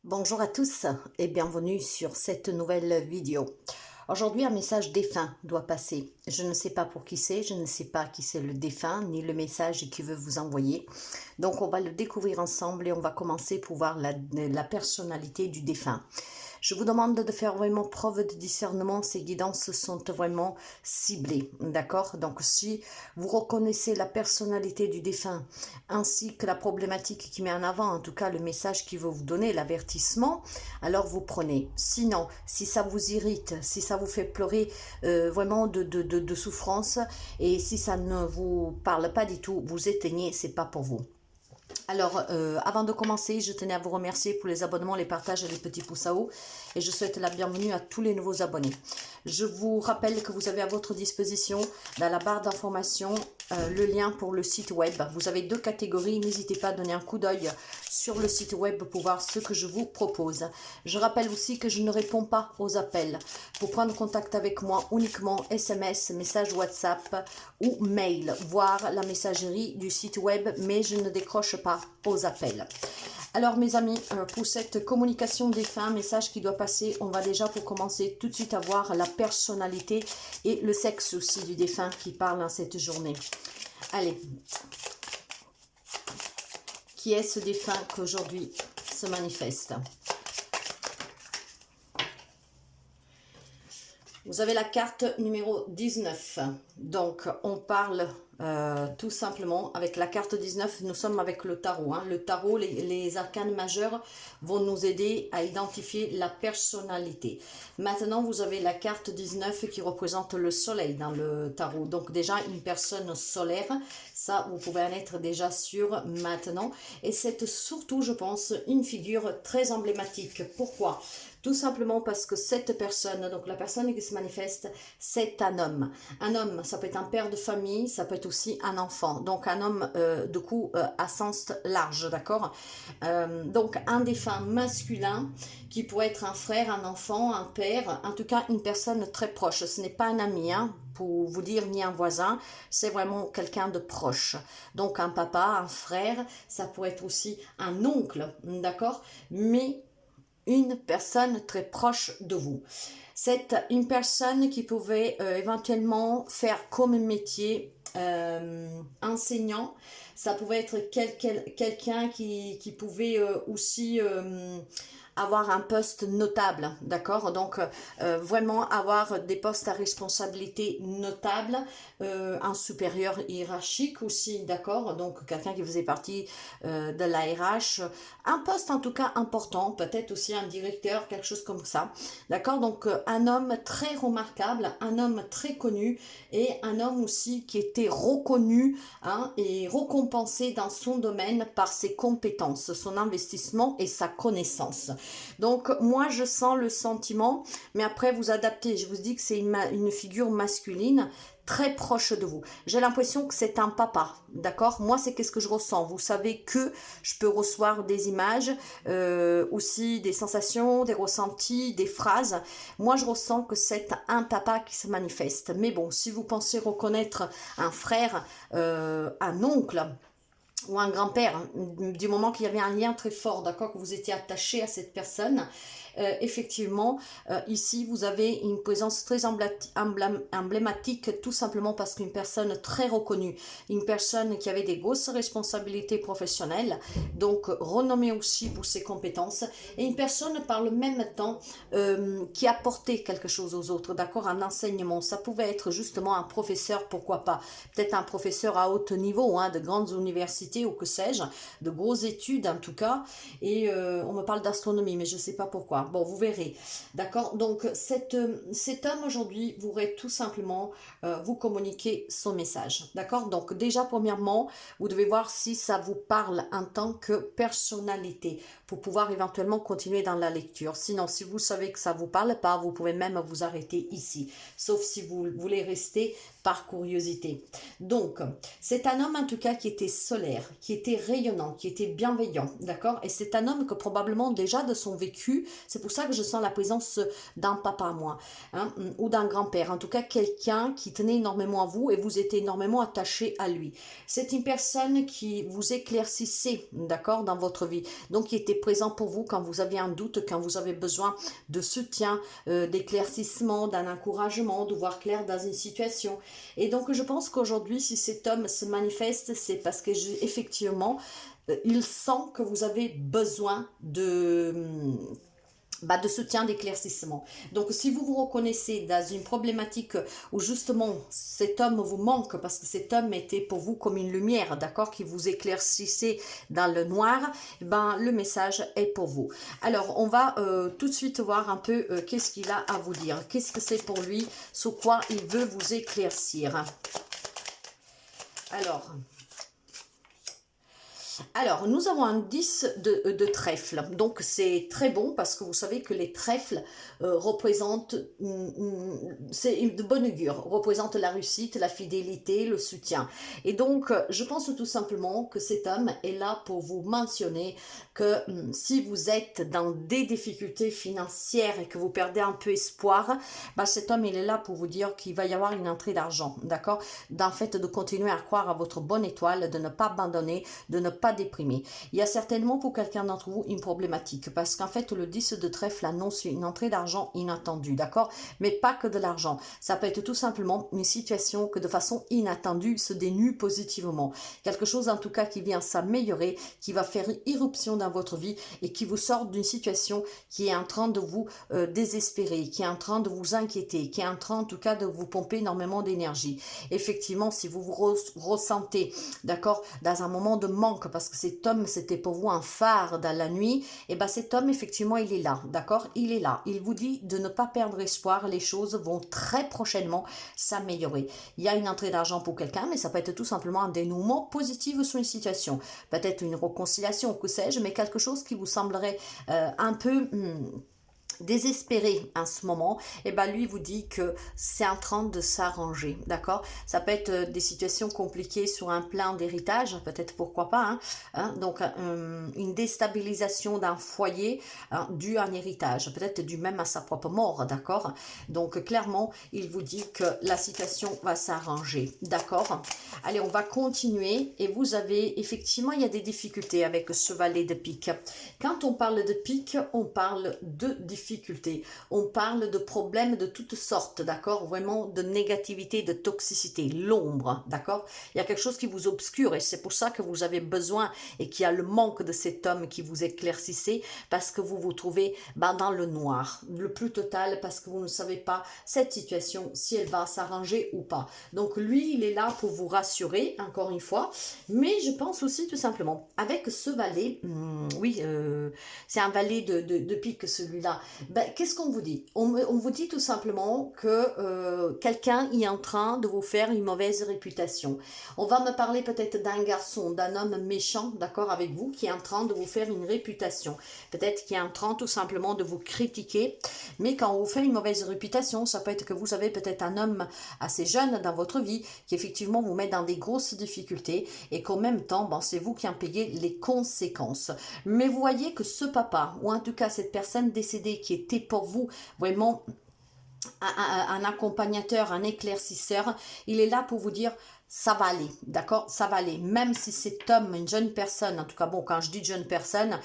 Bonjour à tous et bienvenue sur cette nouvelle vidéo. Aujourd'hui, un message défunt doit passer. Je ne sais pas pour qui c'est, je ne sais pas qui c'est le défunt, ni le message qu'il veut vous envoyer. Donc, on va le découvrir ensemble et on va commencer pour voir la personnalité du défunt. Je vous demande de faire vraiment preuve de discernement. Ces guidances sont vraiment ciblées, d'accord? Donc, si vous reconnaissez la personnalité du défunt ainsi que la problématique qui met en avant, en tout cas le message qui veut vous donner, l'avertissement, alors vous prenez. Sinon, si ça vous irrite, si ça vous fait pleurer vraiment de souffrance et si ça ne vous parle pas du tout, vous éteignez, c'est pas pour vous. Alors, avant de commencer, je tenais à vous remercier pour les abonnements, les partages et les petits pouces à haut. Et je souhaite la bienvenue à tous les nouveaux abonnés. Je vous rappelle que vous avez à votre disposition, dans la barre d'information, le lien pour le site web. Vous avez deux catégories. N'hésitez pas à donner un coup d'œil sur le site web pour voir ce que je vous propose. Je rappelle aussi que je ne réponds pas aux appels. Pour prendre contact avec moi, uniquement SMS, message WhatsApp ou mail, voire la messagerie du site web, mais je ne décroche pas aux appels. Alors mes amis, pour cette communication défunt, message qui doit passer, on va déjà pour commencer tout de suite à voir la personnalité et le sexe aussi du défunt qui parle en cette journée. Allez, qui est ce défunt qu'aujourd'hui se manifeste? Vous avez la carte numéro 19, donc on parle tout simplement avec la carte 19, nous sommes avec le tarot. Le tarot, les arcanes majeurs vont nous aider à identifier la personnalité. Maintenant, vous avez la carte 19 qui représente le soleil dans le tarot, donc déjà une personne solaire, ça vous pouvez en être déjà sûr maintenant. Et c'est surtout, je pense, une figure très emblématique. Pourquoi ? Tout simplement parce que cette personne, donc la personne qui se manifeste, c'est un homme. Un homme, ça peut être un père de famille, ça peut être aussi un enfant. Donc un homme, de coup, à sens large, d'accord? Donc un défunt masculin qui pourrait être un frère, un enfant, un père, en tout cas une personne très proche. Ce n'est pas un ami, pour vous dire, ni un voisin, c'est vraiment quelqu'un de proche. Donc un papa, un frère, ça pourrait être aussi un oncle, d'accord? Mais une personne très proche de vous. C'est une personne qui pouvait éventuellement faire comme métier enseignant. Ça pouvait être quelqu'un qui pouvait aussi avoir un poste notable, d'accord? Donc, vraiment avoir des postes à responsabilité notable, un supérieur hiérarchique aussi, d'accord? Donc, quelqu'un qui faisait partie de la RH, un poste en tout cas important, peut-être aussi un directeur, quelque chose comme ça, d'accord? Donc, un homme très remarquable, un homme très connu et un homme aussi qui était reconnu et récompensé dans son domaine par ses compétences, son investissement et sa connaissance. Donc, moi, je sens le sentiment, mais après, vous adaptez. Je vous dis que c'est une figure masculine très proche de vous. J'ai l'impression que c'est un papa, d'accord? Moi, c'est qu'est-ce que je ressens. Vous savez que je peux recevoir des images, aussi des sensations, des ressentis, des phrases. Moi, je ressens que c'est un papa qui se manifeste. Mais bon, si vous pensez reconnaître un frère, un oncle, ou un grand-père, du moment qu'il y avait un lien très fort, d'accord, que vous étiez attaché à cette personne, effectivement, ici, vous avez une présence très emblématique, tout simplement parce qu'une personne très reconnue, une personne qui avait des grosses responsabilités professionnelles, donc renommée aussi pour ses compétences, et une personne par le même temps qui apportait quelque chose aux autres, d'accord, un enseignement. Ça pouvait être justement un professeur, pourquoi pas, peut-être un professeur à haut niveau, de grandes universités ou que sais-je, de grosses études en tout cas, et on me parle d'astronomie, mais je ne sais pas pourquoi. Bon, vous verrez, d'accord? Donc, cet homme aujourd'hui voudrait tout simplement vous communiquer son message, d'accord? Donc, déjà, premièrement, vous devez voir si ça vous parle en tant que personnalité pour pouvoir éventuellement continuer dans la lecture. Sinon, si vous savez que ça ne vous parle pas, vous pouvez même vous arrêter ici, sauf si vous voulez rester par curiosité. Donc, c'est un homme en tout cas qui était solaire, qui était rayonnant, qui était bienveillant, d'accord? Et c'est un homme que probablement déjà de son vécu, c'est pour ça que je sens la présence d'un papa, moi, hein, ou d'un grand-père, en tout cas quelqu'un qui tenait énormément à vous et vous étiez énormément attaché à lui. C'est une personne qui vous éclaircissait, d'accord, dans votre vie, donc qui était présent pour vous quand vous aviez un doute, quand vous avez besoin de soutien, d'éclaircissement, d'un encouragement, de voir clair dans une situation. Et donc je pense qu'aujourd'hui, si cet homme se manifeste, c'est parce que effectivement, il sent que vous avez besoin de soutien, d'éclaircissement. Donc, si vous vous reconnaissez dans une problématique où justement cet homme vous manque, parce que cet homme était pour vous comme une lumière, d'accord, qui vous éclaircissait dans le noir, ben, le message est pour vous. Alors, on va tout de suite voir un peu qu'est-ce qu'il a à vous dire. Qu'est-ce que c'est pour lui, sur quoi il veut vous éclaircir. Alors, nous avons un 10 de trèfle, donc c'est très bon parce que vous savez que les trèfles représentent, c'est de bonne augure, représentent la réussite, la fidélité, le soutien. Et donc, je pense tout simplement que cet homme est là pour vous mentionner que si vous êtes dans des difficultés financières et que vous perdez un peu espoir, bah, cet homme, il est là pour vous dire qu'il va y avoir une entrée d'argent, d'accord? D'en fait, de continuer à croire à votre bonne étoile, de ne pas abandonner, de ne pas déprimer. Il y a certainement pour quelqu'un d'entre vous une problématique parce qu'en fait le 10 de trèfle annonce une entrée d'argent inattendue, d'accord? Mais pas que de l'argent. Ça peut être tout simplement une situation que de façon inattendue se dénue positivement. Quelque chose en tout cas qui vient s'améliorer, qui va faire irruption dans votre vie et qui vous sort d'une situation qui est en train de vous désespérer, qui est en train de vous inquiéter, qui est en train en tout cas de vous pomper énormément d'énergie. Effectivement, si vous vous ressentez, d'accord, dans un moment de manque, parce que cet homme, c'était pour vous un phare dans la nuit, et bien cet homme, effectivement, il est là, d'accord? Il est là. Il vous dit de ne pas perdre espoir, les choses vont très prochainement s'améliorer. Il y a une entrée d'argent pour quelqu'un, mais ça peut être tout simplement un dénouement positif sur une situation. Peut-être une réconciliation, que sais-je, mais quelque chose qui vous semblerait un peu désespéré en ce moment, et ben lui vous dit que c'est en train de s'arranger, d'accord? Ça peut être des situations compliquées sur un plan d'héritage, peut-être pourquoi pas, donc une déstabilisation d'un foyer dû à un héritage, peut-être dû même à sa propre mort, d'accord? Donc clairement, il vous dit que la situation va s'arranger, d'accord? Allez, on va continuer, et vous avez, effectivement, il y a des difficultés avec ce valet de pique. Quand on parle de pique, on parle de difficultés. On parle de problèmes de toutes sortes, d'accord? Vraiment de négativité, de toxicité, l'ombre, d'accord? Il y a quelque chose qui vous obscure et c'est pour ça que vous avez besoin et qu'il y a le manque de cet homme qui vous éclaircissait parce que vous vous trouvez dans le noir, le plus total, parce que vous ne savez pas cette situation, si elle va s'arranger ou pas. Donc lui, il est là pour vous rassurer, encore une fois, mais je pense aussi tout simplement, avec ce valet, oui, c'est un valet de pique celui-là. Ben, qu'est-ce qu'on vous dit? On vous dit tout simplement que quelqu'un est en train de vous faire une mauvaise réputation. On va me parler peut-être d'un garçon, d'un homme méchant, d'accord, avec vous, qui est en train de vous faire une réputation. Peut-être qui est en train tout simplement de vous critiquer. Mais quand on vous fait une mauvaise réputation, ça peut être que vous avez peut-être un homme assez jeune dans votre vie qui effectivement vous met dans des grosses difficultés et qu'en même temps, bon, c'est vous qui en payez les conséquences. Mais vous voyez que ce papa, ou en tout cas cette personne décédée qui était pour vous vraiment un accompagnateur, un éclaircisseur, il est là pour vous dire ça va aller, d'accord, ça va aller, même si cet homme, une jeune personne, en tout cas bon, quand je dis jeune personne,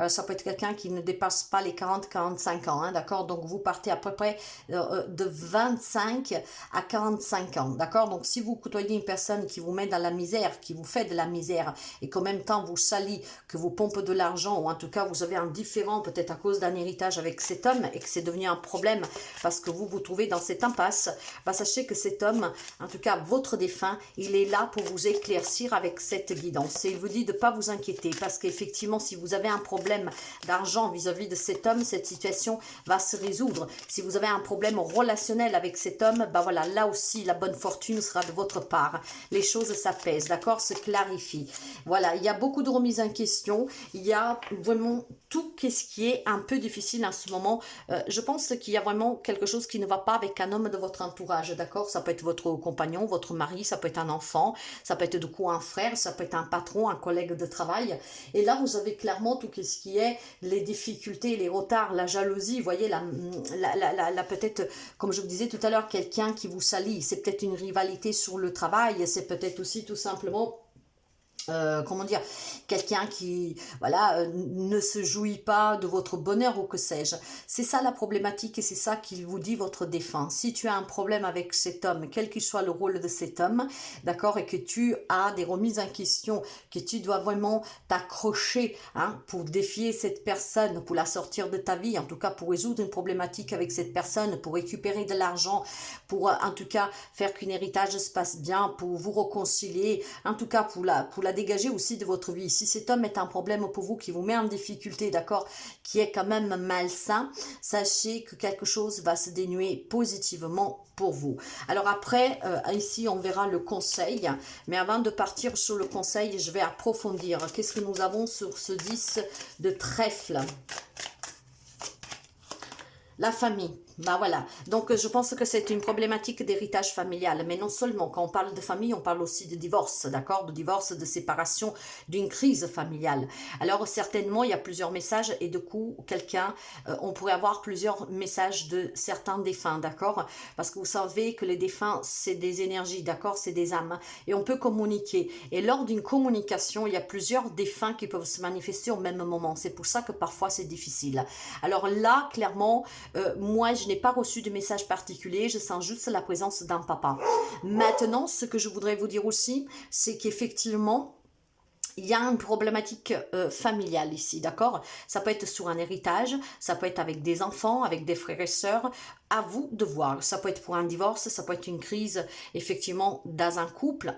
ça peut être quelqu'un qui ne dépasse pas les 40-45 ans, d'accord, donc vous partez à peu près de 25 à 45 ans, d'accord, donc si vous côtoyez une personne qui vous met dans la misère, qui vous fait de la misère, et qu'en même temps vous salit, que vous pompe de l'argent, ou en tout cas vous avez un différend, peut-être à cause d'un héritage avec cet homme, et que c'est devenu un problème, parce que vous vous trouvez dans cette impasse, bah, sachez que cet homme, en tout cas votre défunt, il est là pour vous éclaircir avec cette guidance. Et il vous dit de ne pas vous inquiéter parce qu'effectivement, si vous avez un problème d'argent vis-à-vis de cet homme, cette situation va se résoudre. Si vous avez un problème relationnel avec cet homme, ben voilà, là aussi, la bonne fortune sera de votre part. Les choses s'apaisent, d'accord, se clarifient. Voilà, il y a beaucoup de remises en question. Il y a vraiment tout ce qui est un peu difficile en ce moment. Je pense qu'il y a vraiment quelque chose qui ne va pas avec un homme de votre entourage, d'accord? Ça peut être votre compagnon, votre mari, ça peut être un un enfant, ça peut être du coup un frère, ça peut être un patron, un collègue de travail. Et là, vous avez clairement tout ce qui est les difficultés, les retards, la jalousie, vous voyez, peut-être, comme je vous disais tout à l'heure, quelqu'un qui vous salit. C'est peut-être une rivalité sur le travail, c'est peut-être aussi tout simplement comment dire, quelqu'un qui, voilà, ne se jouit pas de votre bonheur ou que sais-je. C'est ça la problématique et c'est ça qui vous dit votre défunt. Si tu as un problème avec cet homme, quel qu'il soit le rôle de cet homme, d'accord, et que tu as des remises en question, que tu dois vraiment t'accrocher hein, pour défier cette personne, pour la sortir de ta vie, en tout cas pour résoudre une problématique avec cette personne, pour récupérer de l'argent, pour en tout cas faire qu'un héritage se passe bien, pour vous réconcilier, en tout cas pour la dégager aussi de votre vie. Si cet homme est un problème pour vous, qui vous met en difficulté, d'accord, qui est quand même malsain, sachez que quelque chose va se dénouer positivement pour vous. Alors après, ici on verra le conseil, mais avant de partir sur le conseil, je vais approfondir. Qu'est-ce que nous avons sur ce 10 de trèfle? La famille. Ben voilà, donc je pense que c'est une problématique d'héritage familial, mais non seulement, quand on parle de famille, on parle aussi de divorce, d'accord, de divorce, de séparation, d'une crise familiale. Alors certainement, il y a plusieurs messages et du coup, quelqu'un, on pourrait avoir plusieurs messages de certains défunts, d'accord, parce que vous savez que les défunts, c'est des énergies, d'accord, c'est des âmes, et on peut communiquer, et lors d'une communication, il y a plusieurs défunts qui peuvent se manifester au même moment, c'est pour ça que parfois c'est difficile. Alors là, clairement, moi, je n'ai pas reçu de message particulier, je sens juste la présence d'un papa. Maintenant, ce que je voudrais vous dire aussi, c'est qu'effectivement, il y a une problématique familiale ici, d'accord? Ça peut être sur un héritage, ça peut être avec des enfants, avec des frères et sœurs, à vous de voir. Ça peut être pour un divorce, ça peut être une crise, effectivement, dans un couple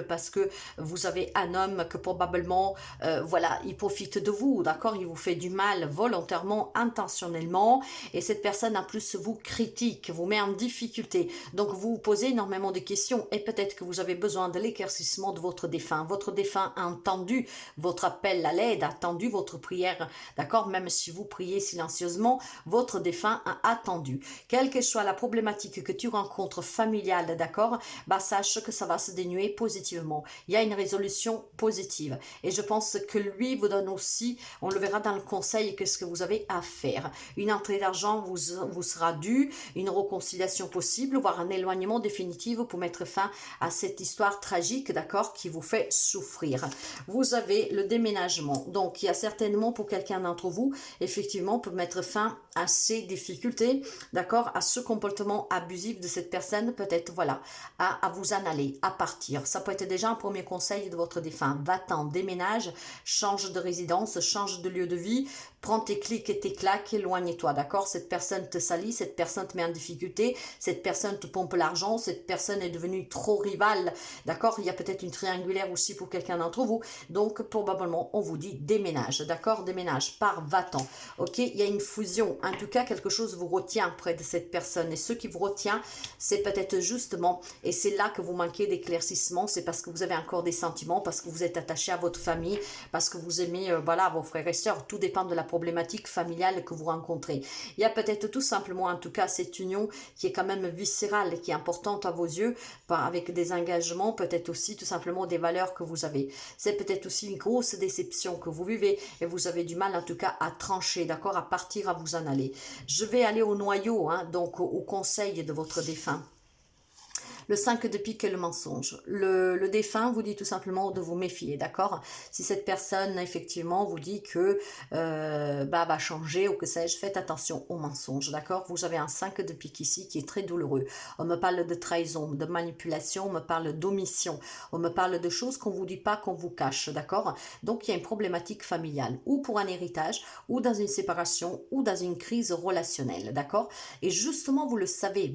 parce que vous avez un homme que probablement, voilà, il profite de vous, d'accord? Il vous fait du mal volontairement, intentionnellement, et cette personne, en plus, vous critique, vous met en difficulté. Donc, vous vous posez énormément de questions, et peut-être que vous avez besoin de l'éclaircissement de votre défunt. Votre défunt a entendu votre appel à l'aide, a attendu votre prière, d'accord? Même si vous priez silencieusement, votre défunt a attendu. Quelle que soit la problématique que tu rencontres familiale, d'accord, bah sache que ça va se dénouer positivement. Il y a une résolution positive. Et je pense que lui vous donne aussi, on le verra dans le conseil, qu'est-ce que vous avez à faire. Une entrée d'argent vous sera due, une réconciliation possible, voire un éloignement définitif pour mettre fin à cette histoire tragique, d'accord, qui vous fait souffrir. Vous avez le déménagement. Donc, il y a certainement pour quelqu'un d'entre vous, effectivement, pour mettre fin à ces difficultés, d'accord, à ce comportement abusif de cette personne, peut-être, voilà, à vous en aller, à partir. Ça peut être déjà un premier conseil de votre défunt. Va-t'en, déménage, change de résidence, change de lieu de vie, prends tes clics et tes claques, éloigne-toi, d'accord? Cette personne te salit, cette personne te met en difficulté, cette personne te pompe l'argent, cette personne est devenue trop rivale, d'accord? Il y a peut-être une triangulaire aussi pour quelqu'un d'entre vous, donc probablement on vous dit déménage, d'accord? Déménage, pars, va-t'en, ok? Il y a une fusion, en tout cas quelque chose vous retient près de cette personne, et ce qui vous retient, c'est peut-être justement, et c'est là que vous manquez d'éclaircissement, c'est parce que vous avez encore des sentiments, parce que vous êtes attaché à votre famille, parce que vous aimez, voilà, vos frères et sœurs, tout dépend de la problématique familiale que vous rencontrez. Il y a peut-être tout simplement, en tout cas, cette union qui est quand même viscérale, qui est importante à vos yeux, avec des engagements, peut-être aussi tout simplement des valeurs que vous avez. C'est peut-être aussi une grosse déception que vous vivez et vous avez du mal en tout cas à trancher, d'accord, à partir, à vous en aller. Je vais aller au noyau, hein, donc au conseil de votre défunt. Le 5 de pique et le mensonge. Le défunt vous dit tout simplement de vous méfier, d'accord? Si cette personne, effectivement, vous dit que va changer ou que sais-je, faites attention aux mensonges, d'accord? Vous avez un 5 de pique ici qui est très douloureux. On me parle de trahison, de manipulation, on me parle d'omission, on me parle de choses qu'on ne vous dit pas, qu'on vous cache, d'accord? Donc, il y a une problématique familiale, ou pour un héritage, ou dans une séparation, ou dans une crise relationnelle, d'accord? Et justement, vous le savez,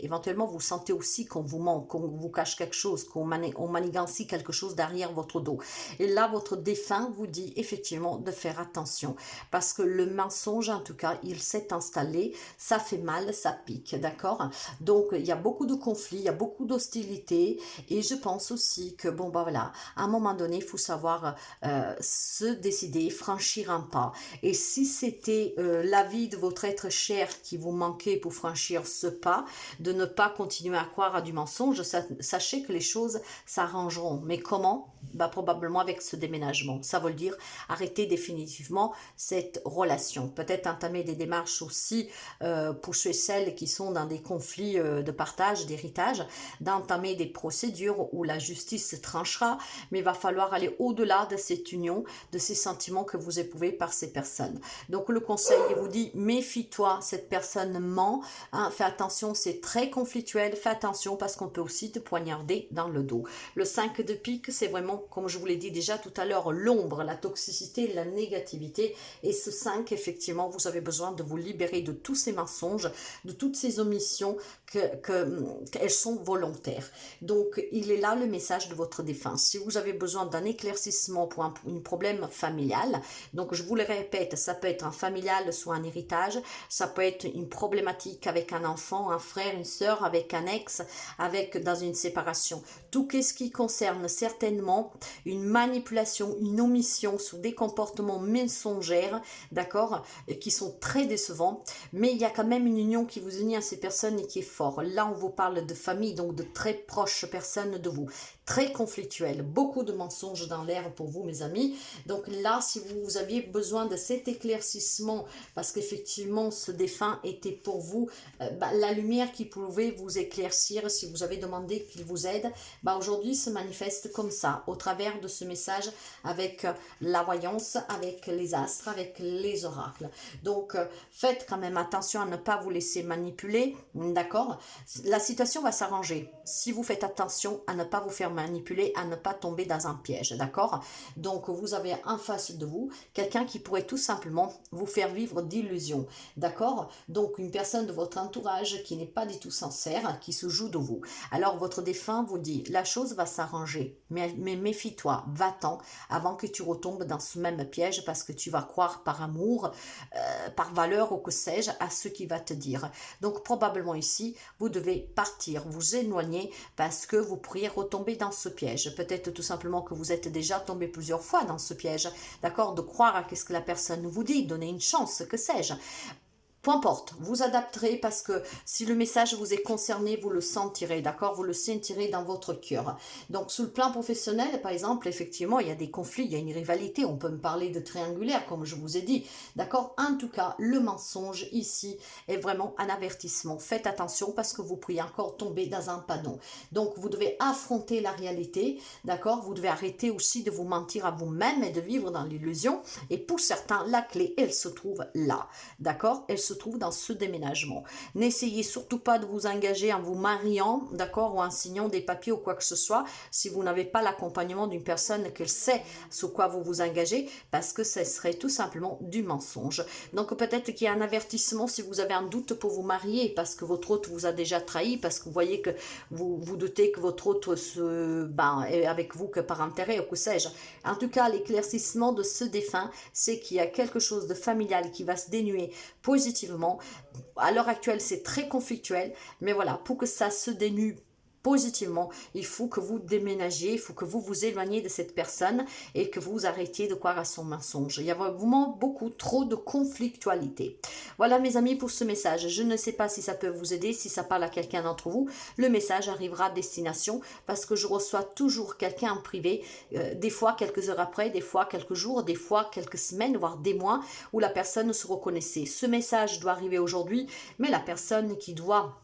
éventuellement, vous sentez aussi qu'on vous ment, qu'on vous cache quelque chose, qu'on manigancie quelque chose derrière votre dos. Et là, votre défunt vous dit effectivement de faire attention, parce que le mensonge, en tout cas, il s'est installé, ça fait mal, ça pique, d'accord? Donc, il y a beaucoup de conflits, il y a beaucoup d'hostilité, et je pense aussi que, bon, bah voilà, à un moment donné, il faut savoir se décider, franchir un pas. Et si c'était l'avis de votre être cher qui vous manquait pour franchir ce pas, de ne pas continuer à croire à aura du mensonge, sachez que les choses s'arrangeront. Mais comment? Bah, probablement avec ce déménagement. Ça veut dire arrêter définitivement cette relation. Peut-être entamer des démarches aussi pour ceux et celles qui sont dans des conflits de partage, d'héritage, d'entamer des procédures où la justice tranchera, mais il va falloir aller au-delà de cette union, de ces sentiments que vous éprouvez par ces personnes. Donc le conseil vous dit, méfie-toi, cette personne ment, hein, fais attention, c'est très conflictuel, fais attention parce qu'on peut aussi te poignarder dans le dos. Le 5 de pique, c'est vraiment, comme je vous l'ai dit déjà tout à l'heure, l'ombre, la toxicité, la négativité, et ce 5, effectivement, vous avez besoin de vous libérer de tous ces mensonges, de toutes ces omissions, qu'elles sont volontaires. Donc, il est là le message de votre défense. Si vous avez besoin d'un éclaircissement pour un problème familial, donc je vous le répète, ça peut être un familial, soit un héritage, ça peut être une problématique avec un enfant, un frère, une sœur, avec un ex, dans une séparation. Tout ce qui concerne certainement une manipulation, une omission sous des comportements mensongers, d'accord, qui sont très décevants, mais il y a quand même une union qui vous unit à ces personnes et qui est fort. Là, on vous parle de famille, donc de très proches personnes de vous, très conflictuelles, beaucoup de mensonges dans l'air pour vous, mes amis. Donc là, si vous aviez besoin de cet éclaircissement, parce qu'effectivement, ce défunt était pour vous la lumière qui pouvait vous éclaircir, si vous avez demandé qu'il vous aide, aujourd'hui se manifeste comme ça, au travers de ce message avec la voyance, avec les astres, avec les oracles. Donc, faites quand même attention à ne pas vous laisser manipuler, d'accord? La situation va s'arranger si vous faites attention à ne pas vous faire manipuler, à ne pas tomber dans un piège, d'accord? Donc, vous avez en face de vous quelqu'un qui pourrait tout simplement vous faire vivre d'illusions, d'accord? Donc, une personne de votre entourage qui n'est pas du tout sincère, qui se joue de vous. Alors, votre défunt vous dit, la chose va s'arranger, mais méfie-toi, va-t'en avant que tu retombes dans ce même piège parce que tu vas croire par amour, par valeur ou que sais-je à ce qu'il va te dire. Donc, probablement ici, vous devez partir, vous éloigner parce que vous pourriez retomber dans ce piège. Peut-être tout simplement que vous êtes déjà tombé plusieurs fois dans ce piège, d'accord, de croire à ce que la personne vous dit, donner une chance, que sais-je. Peu importe, vous adapterez parce que si le message vous est concerné, vous le sentirez, d'accord? Vous le sentirez dans votre cœur. Donc, sur le plan professionnel, par exemple, effectivement, il y a des conflits, il y a une rivalité. On peut me parler de triangulaire, comme je vous ai dit, d'accord? En tout cas, le mensonge ici est vraiment un avertissement. Faites attention parce que vous pourriez encore tomber dans un panneau. Donc, vous devez affronter la réalité, d'accord? Vous devez arrêter aussi de vous mentir à vous-même et de vivre dans l'illusion. Et pour certains, la clé, elle se trouve là, d'accord? Elle se trouve dans ce déménagement. N'essayez surtout pas de vous engager en vous mariant, d'accord, ou en signant des papiers ou quoi que ce soit, si vous n'avez pas l'accompagnement d'une personne qui sait sur quoi vous vous engagez, parce que ce serait tout simplement du mensonge. Donc peut-être qu'il y a un avertissement si vous avez un doute pour vous marier, parce que votre hôte vous a déjà trahi, parce que vous voyez que vous doutez que votre hôte est avec vous que par intérêt, ou que sais-je. En tout cas, l'éclaircissement de ce défunt, c'est qu'il y a quelque chose de familial qui va se dénuer positivement. À l'heure actuelle, c'est très conflictuel, mais voilà, pour que ça se dénue positivement, il faut que vous déménagiez, il faut que vous vous éloigniez de cette personne et que vous arrêtiez de croire à son mensonge. Il y a vraiment beaucoup trop de conflictualité. Voilà mes amis pour ce message. Je ne sais pas si ça peut vous aider, si ça parle à quelqu'un d'entre vous. Le message arrivera à destination parce que je reçois toujours quelqu'un en privé, des fois quelques heures après, des fois quelques jours, des fois quelques semaines, voire des mois, où la personne se reconnaissait. Ce message doit arriver aujourd'hui, mais la personne qui doit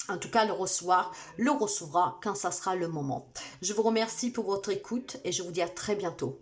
en tout cas le recevra quand ça sera le moment. Je vous remercie pour votre écoute et je vous dis à très bientôt.